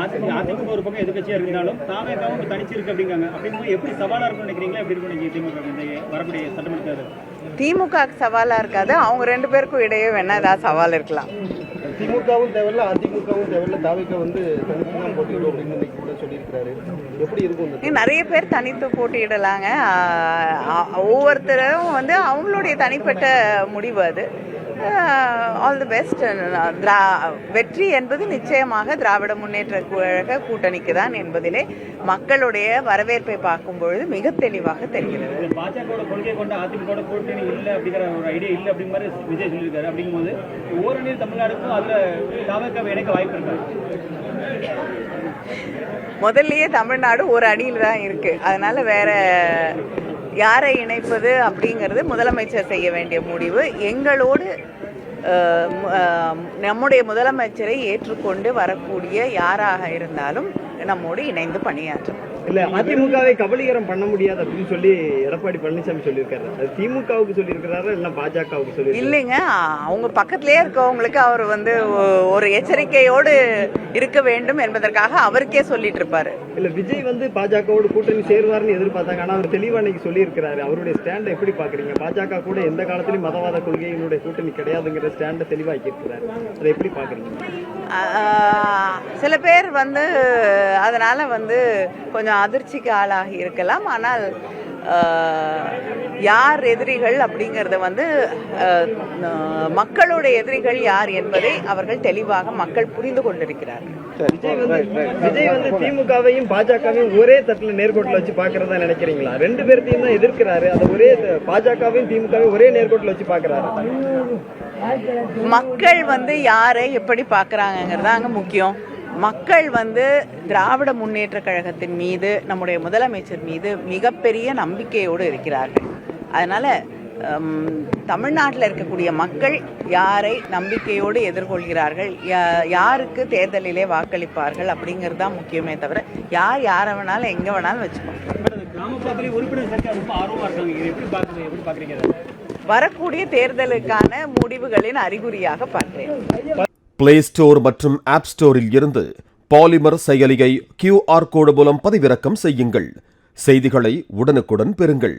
அதிமுக ஒரு பக்கம் எதிர்க்கட்சியா இருந்தாலும் தாவேகாவும் தனிச்சிருக்கு அப்படிங்காங்க. அப்படிங்கும்போது எப்படி சவாலா இருக்கும்னு நினைக்கிறீங்களா? எப்படி இருக்கும் நீங்க திமுக இந்த வரக்கூடிய சட்டமன்ற தேர்தல்? திமுக சவாலா இருக்காது, அவங்க 2 பேருக்கும் இடையே வேணா ஏதாவது சவால் இருக்கலாம். திமுகவும் தேவையில்ல, அதிமுகவும் தேவையில்ல, தாவேகா வந்து தனித்து தான் போட்டியிடும் அப்படின்னு இன்னைக்கு கூட சொல்லியிருக்கிறாரு. எப்படி இருக்கும்? நிறைய பேர் தனித்து போட்டியிடலாங்க. ஒவ்வொருத்தரும் வந்து அவங்களுடைய தனிப்பட்ட முடிவு அது. All the best. வெற்றி என்பது நிச்சயமாக திராவிட முன்னேற்ற கழக கூட்டணிக்கு தான் என்பதிலே மக்களுடைய வரவேற்பை பார்க்கும் பொழுது மிக தெளிவாக தெரிகிறது. பாஜக கொள்கை கொண்ட அதிமுக கூட்டணி இல்லை அப்படிங்கிற ஒரு ஐடியா இல்லை அப்படிங்கிற மாதிரி விஜய் சொல்லியிருக்காரு. அப்படிங்கும்போது ஓரணியில் தமிழ்நாடுக்கும் அதுல தாவேகாவை இணைக்க வாய்ப்பு இருக்காரு. முதல்லயே தமிழ்நாடு ஒரு அணியில் தான் இருக்கு. அதனால வேற யாரை இணைப்பது அப்படிங்கிறது முதலமைச்சர் செய்ய வேண்டிய முடிவு. எங்களோடு நம்முடைய முதலமைச்சரை ஏற்றுக்கொண்டு வரக்கூடிய யாராக இருந்தாலும் நம்மோடு இணைந்து பணியாற்றும். இல்ல, அதிமுகவை கபலீகரம் பண்ண முடியாது அப்படின்னு சொல்லி எடப்பாடி பழனிசாமி சொல்லியிருக்காரு. அது திமுகவுக்கு சொல்லியிருக்கிறாரா இல்ல பாஜகவுக்கு சொல்லி? இல்லைங்க, அவங்க பக்கத்திலே இருக்கவங்களுக்கு அவர் வந்து ஒரு எச்சரிக்கையோடு இருக்க வேண்டும் என்பதற்காக அவருக்கே சொல்லிட்டு இருப்பாரு. இல்ல, விஜய் வந்து பாஜகவோடு கூட்டணி சேருவார்னு எதிர்பார்த்தாங்க. ஆனா அவர் தெளிவா இன்னைக்கு சொல்லியிருக்கிறாரு. அவருடைய ஸ்டாண்டை எப்படி பாக்குறீங்க? பாஜக கூட எந்த காலத்திலும் மதவாத கொள்கையினுடைய கூட்டணி கிடையாதுங்கிற ஸ்டாண்டை தெளிவாக்கி இருக்கிறாரு. அதை எப்படி பாக்குறீங்க? சில பேர் வந்து அதனால வந்து கொஞ்சம் அதிர்ச்சிக்கு ஆளாகி இருக்கலாம். ஆனால் யார் எதிரிகள் அப்படிங்கிறத வந்து மக்களுடைய எதிரிகள் யார் என்பதை அவர்கள் தெளிவாக மக்கள் புரிந்து கொண்டிருக்கிறார்கள். விஜய் வந்து திமுகவையும் பாஜகவையும் ஒரே தட்டுல நேர்கோட்டில் வச்சு பாக்குறதா நினைக்கிறீங்களா? 2 பேர்த்தையும் தான் எதிர்க்கிறாரு. அதை ஒரே பாஜகவையும் திமுகவையும் ஒரே நேர்கோட்டில் வச்சு பாக்குறாரு. மக்கள் வந்து யாரை எப்படி பார்க்குறாங்கங்கிறது அங்கே முக்கியம். மக்கள் வந்து திராவிட முன்னேற்ற கழகத்தின் மீது, நம்முடைய முதலமைச்சர் மீது மிகப்பெரிய நம்பிக்கையோடு இருக்கிறார்கள். அதனால் தமிழ்நாட்டில் இருக்கக்கூடிய மக்கள் யாரை நம்பிக்கையோடு எதிர்கொள்கிறார்கள், யாருக்கு தேர்தலிலே வாக்களிப்பார்கள் அப்படிங்கிறது தான் முக்கியமே தவிர யாரை வேணாலும் எங்கே வேணாலும் வச்சுப்பாங்க. வரக்கூடிய தேர்தலுக்கான முடிவுகளின் அறிகுறியாக பார்க்கிறேன். பிளே ஸ்டோர் மற்றும் ஆப் ஸ்டோரில் இருந்து பாலிமர் செயலியை QR கோடு மூலம் பதிவிறக்கம் செய்யுங்கள். செய்திகளை உடனுக்குடன் பெறுங்கள்.